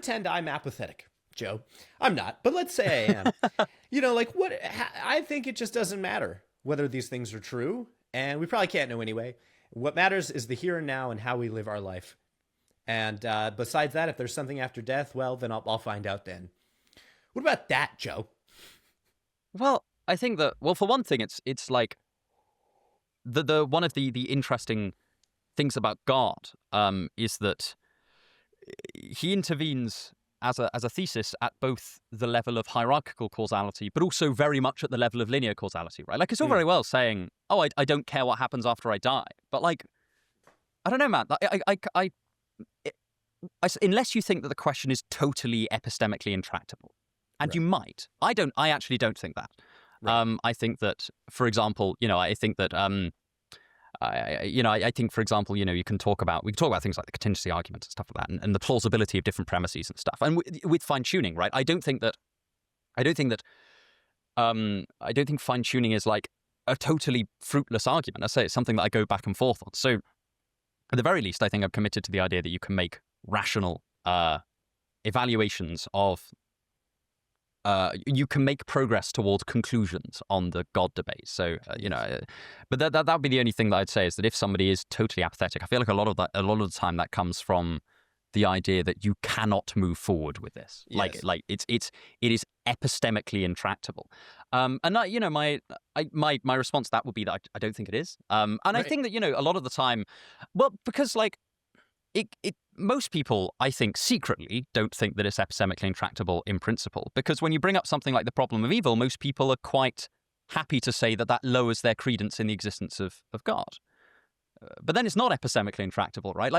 pretend I'm apathetic, Joe. I'm not, but let's say I am. Like what? I think it just doesn't matter whether these things are true, and we probably can't know anyway. What matters is the here and now and how we live our life. And besides that, if there's something after death, well, then I'll find out then. What about that, Joe? Well, I think that, well, for one thing, it's like the one of the interesting things about God is that he intervenes as a thesis at both the level of hierarchical causality, but also very much at the level of linear causality, right? Like, it's all very well saying, oh, I don't care what happens after I die. But, like, I don't know, man. Unless you think that the question is totally epistemically intractable, and you might. I actually don't think that. Right. I think that, for example, I think that, I think, for example, we can talk about things like the contingency arguments and stuff like that, and the plausibility of different premises and stuff, and with fine tuning, right? I don't think fine tuning is like a totally fruitless argument. I say it's something that I go back and forth on. So, at the very least, I think I'm committed to the idea that you can make rational evaluations of. You can make progress towards conclusions on the God debate. So, but that would be the only thing that I'd say is that if somebody is totally apathetic, I feel like a lot of the time that comes from the idea that you cannot move forward with this. Yes. Like it is epistemically intractable. And my response to that would be that I don't think it is. And right. I think that, a lot of the time, well, because like most people, I think, secretly don't think that it's epistemically intractable in principle, because when you bring up something like the problem of evil, most people are quite happy to say that lowers their credence in the existence of God. But then it's not epistemically intractable, right?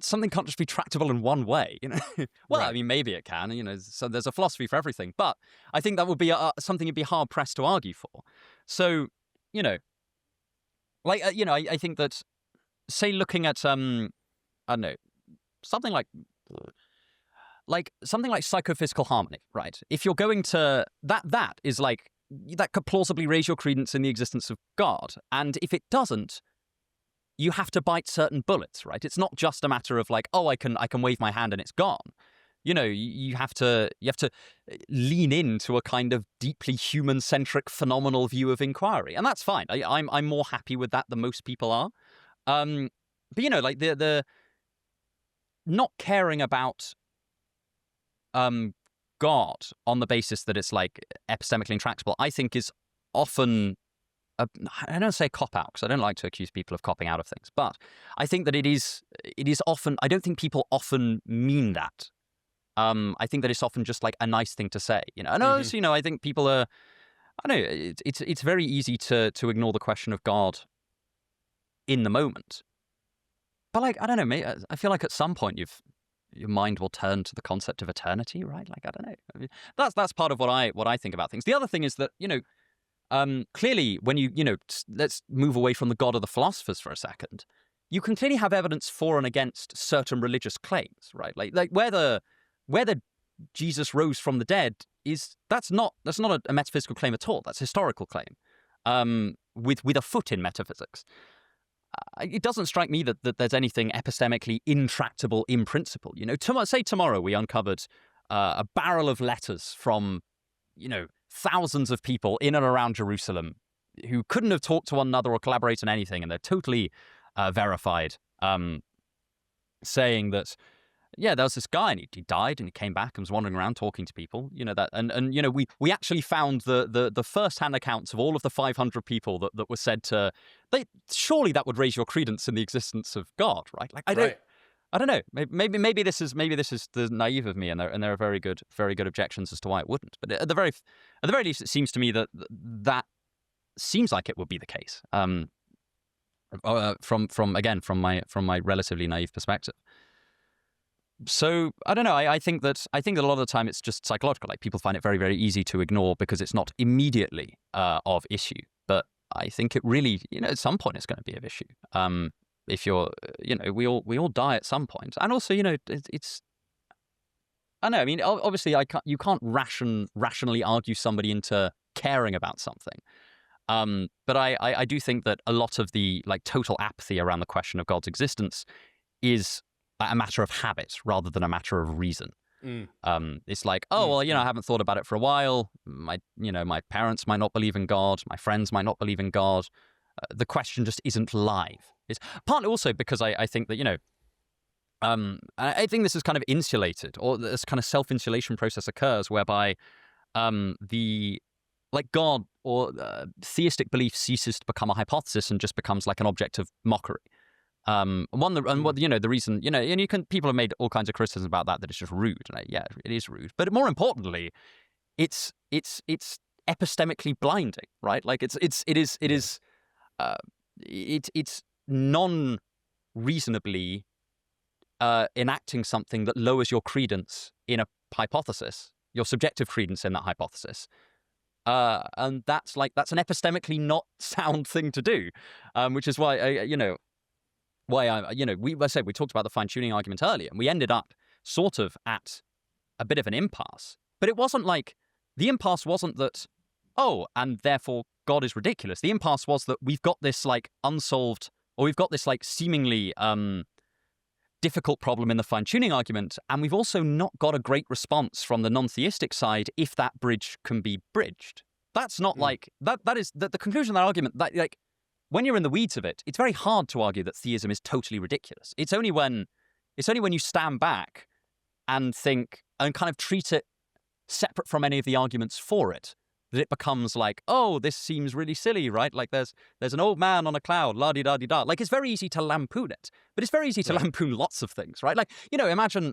Something can't just be tractable in one way, Well, right. I mean, maybe it can, so there's a philosophy for everything, but I think that would be something you'd be hard pressed to argue for. So, I think that, say, looking at I don't know, something like psychophysical harmony, right? If you're going to that is like that could plausibly raise your credence in the existence of God, and if it doesn't, you have to bite certain bullets, right? It's not just a matter of like, oh, I can wave my hand and it's gone. You have to lean into a kind of deeply human-centric, phenomenal view of inquiry, and that's fine. I'm more happy with that than most people are. But like the not caring about God on the basis that it's like epistemically intractable, I think is often I don't say cop out, because I don't like to accuse people of copping out of things, but I think that it is often. I don't think people often mean that. I think that it's often just like a nice thing to say, and also, I think people are. I don't know. It's very easy to ignore the question of God in the moment, but like, I don't know, I feel like at some point your mind will turn to the concept of eternity, right? Like, I don't know. I mean, that's part of what I think about things. The other thing is that, clearly when let's move away from the God of the philosophers for a second. You can clearly have evidence for and against certain religious claims, right? Like whether Jesus rose from the dead that's not a metaphysical claim at all. That's a historical claim, with a foot in metaphysics. It doesn't strike me that there's anything epistemically intractable in principle. Say tomorrow we uncovered a barrel of letters from, thousands of people in and around Jerusalem who couldn't have talked to one another or collaborate on anything, and they're totally verified, saying that, yeah, there was this guy and he died and he came back and was wandering around talking to people, that, and we actually found the first-hand accounts of all of the 500 people that were said to, surely that would raise your credence in the existence of God, right? Like, I don't know, maybe this is the naive of me, and there are very good objections as to why it wouldn't, but at the very least, it seems to me that seems like it would be the case, from my relatively naive perspective. So I don't know. I think that a lot of the time it's just psychological. Like, people find it very, very easy to ignore because it's not immediately of issue. But I think it really, at some point it's going to be of issue. If you're, we all die at some point, and also, it's. I know. I mean, obviously, you can't rationally argue somebody into caring about something. But I do think that a lot of the like total apathy around the question of God's existence is a matter of habit rather than a matter of reason. It's like, oh, well, I haven't thought about it for a while. My parents might not believe in God. My friends might not believe in God. The question just isn't live. It's partly also because I think that, I think this is kind of insulated, or this kind of self-insulation process occurs whereby God or theistic belief ceases to become a hypothesis and just becomes like an object of mockery. The reason, and people have made all kinds of criticisms about that it's just rude. And yeah, it is rude. But more importantly, it's epistemically blinding, right? Like it is non-reasonably enacting something that lowers your credence in a hypothesis, your subjective credence in that hypothesis. And that's an epistemically not sound thing to do, which is why we talked about the fine-tuning argument earlier, and we ended up sort of at a bit of an impasse. But it wasn't like, the impasse wasn't that, oh, and therefore God is ridiculous. The impasse was that we've got this like unsolved, or we've got this like seemingly difficult problem in the fine-tuning argument, and we've also not got a great response from the non-theistic side if that bridge can be bridged. That's not like, that is the conclusion of that argument, that like, when you're in the weeds of it, it's very hard to argue that theism is totally ridiculous. It's only when you stand back and think and kind of treat it separate from any of the arguments for it that it becomes like, oh, this seems really silly, right? Like there's an old man on a cloud, la-di-da-di-da. Like it's very easy to lampoon it, but it's very easy to lampoon lots of things, right? Like, imagine,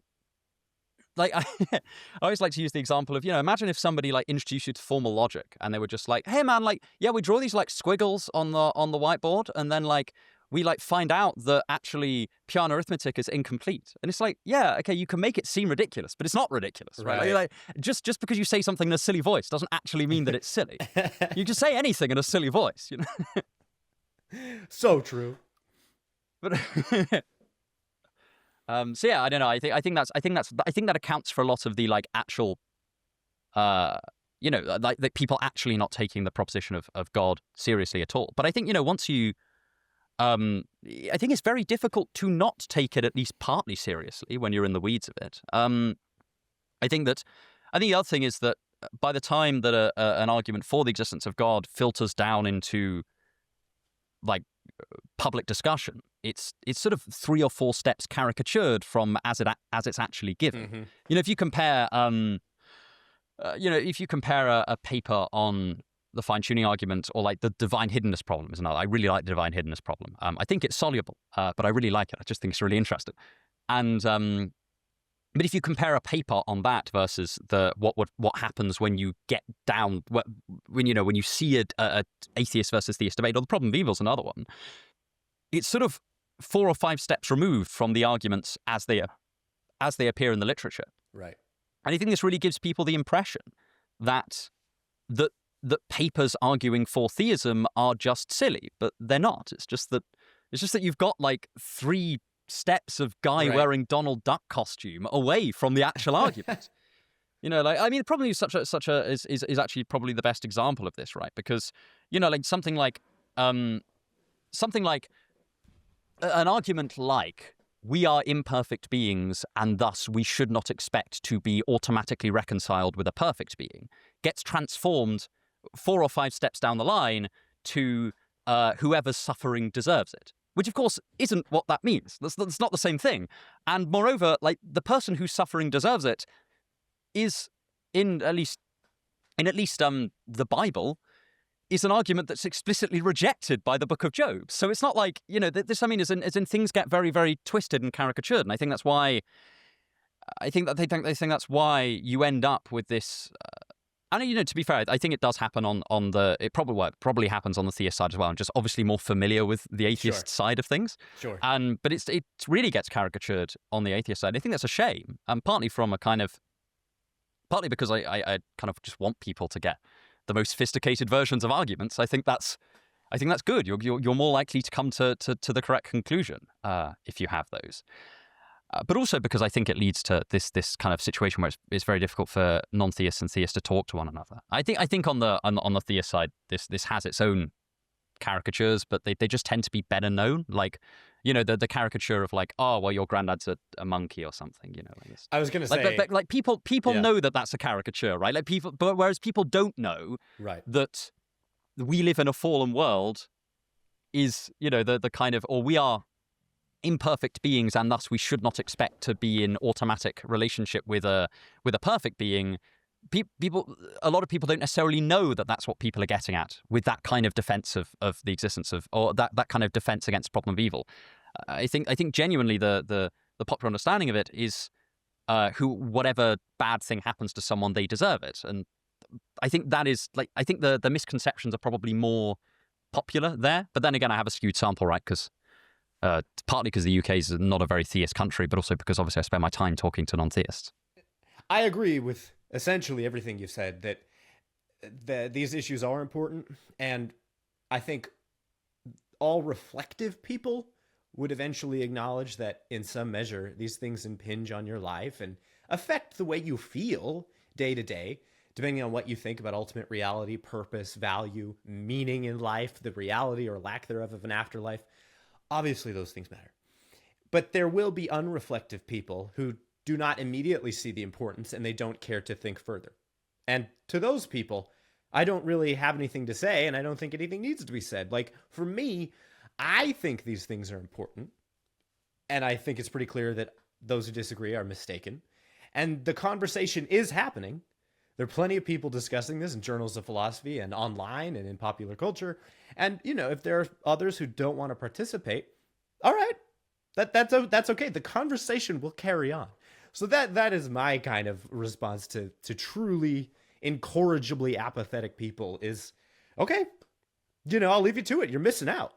like, I always like to use the example of, imagine if somebody like introduced you to formal logic and they were just like, hey man, like, yeah, we draw these like squiggles on the whiteboard, and then like we like find out that actually piano arithmetic is incomplete. And it's like, yeah, okay, you can make it seem ridiculous, but it's not ridiculous, right? Like, just because you say something in a silly voice doesn't actually mean that it's silly. You can say anything in a silly voice, So true. But so yeah, I don't know. I think that accounts for a lot of the like actual, like people actually not taking the proposition of God seriously at all. But I think once you, I think it's very difficult to not take it at least partly seriously when you're in the weeds of it. I think the other thing is that by the time that an argument for the existence of God filters down into like public discussion, it's sort of 3 or 4 steps caricatured from as it's actually given. If you compare a paper on the fine-tuning argument, or like the divine hiddenness problem is another. I really like the divine hiddenness problem. I think it's soluble, but I really like it. I just think it's really interesting. And but if you compare a paper on that versus what happens when you get down, when you see a atheist versus theist debate, or the problem of evil is another one, it's sort of 4 or 5 steps removed from the arguments as they appear in the literature. Right. And I think this really gives people the impression that papers arguing for theism are just silly, but they're not. It's just that you've got like 3 steps of guy wearing Donald Duck costume away from the actual argument. Probably is actually probably the best example of this, right? Because something like an argument like, we are imperfect beings and thus we should not expect to be automatically reconciled with a perfect being, gets transformed 4 or 5 steps down the line to whoever's suffering deserves it, which of course isn't what that means. That's not the same thing. And moreover, like the person whose suffering deserves it is in at least the Bible is an argument that's explicitly rejected by the Book of Job. So it's not like, this, as in things get very, very twisted and caricatured. And I think that's why that's why you end up with this. And to be fair, I think it does happen on the. It probably happens on the theist side as well. I'm just obviously more familiar with the atheist side of things. Sure. But it really gets caricatured on the atheist side. I think that's a shame. Partly because I kind of just want people to get the most sophisticated versions of arguments. I think that's good. You're more likely to come to the correct conclusion if you have those. But also because I think it leads to this kind of situation where it's very difficult for non-theists and theists to talk to one another. I think on the theist side, this has its own caricatures, but they just tend to be better known. Like, the caricature of like, oh, well, your granddad's a monkey or something, like this. I was going to say, like people yeah. know that that's a caricature, right? Like but whereas people don't know right. that we live in a fallen world is, the kind of, or we are imperfect beings, and thus we should not expect to be in automatic relationship with a perfect being. A lot of people don't necessarily know that that's what people are getting at with that kind of defense of the existence of, or that kind of defense against the problem of evil. I think genuinely the popular understanding of it is whatever bad thing happens to someone, they deserve it. And I think that is like, I think the misconceptions are probably more popular there. But then again, I have a skewed sample, right? Because partly because the UK is not a very theist country, but also because obviously I spend my time talking to non-theists. I agree with essentially everything you've said, that these issues are important. And I think all reflective people would eventually acknowledge that in some measure, these things impinge on your life and affect the way you feel day to day, depending on what you think about ultimate reality, purpose, value, meaning in life, the reality or lack thereof of an afterlife. Obviously, those things matter. But there will be unreflective people who do not immediately see the importance, and they don't care to think further. And to those people, I don't really have anything to say, and I don't think anything needs to be said. Like, for me, I think these things are important, and I think it's pretty clear that those who disagree are mistaken. And the conversation is happening. There are plenty of people discussing this in journals of philosophy and online and in popular culture. And, if there are others who don't want to participate, all right, that's okay. The conversation will carry on. So that is my kind of response to truly incorrigibly apathetic people is, okay, I'll leave you to it. You're missing out.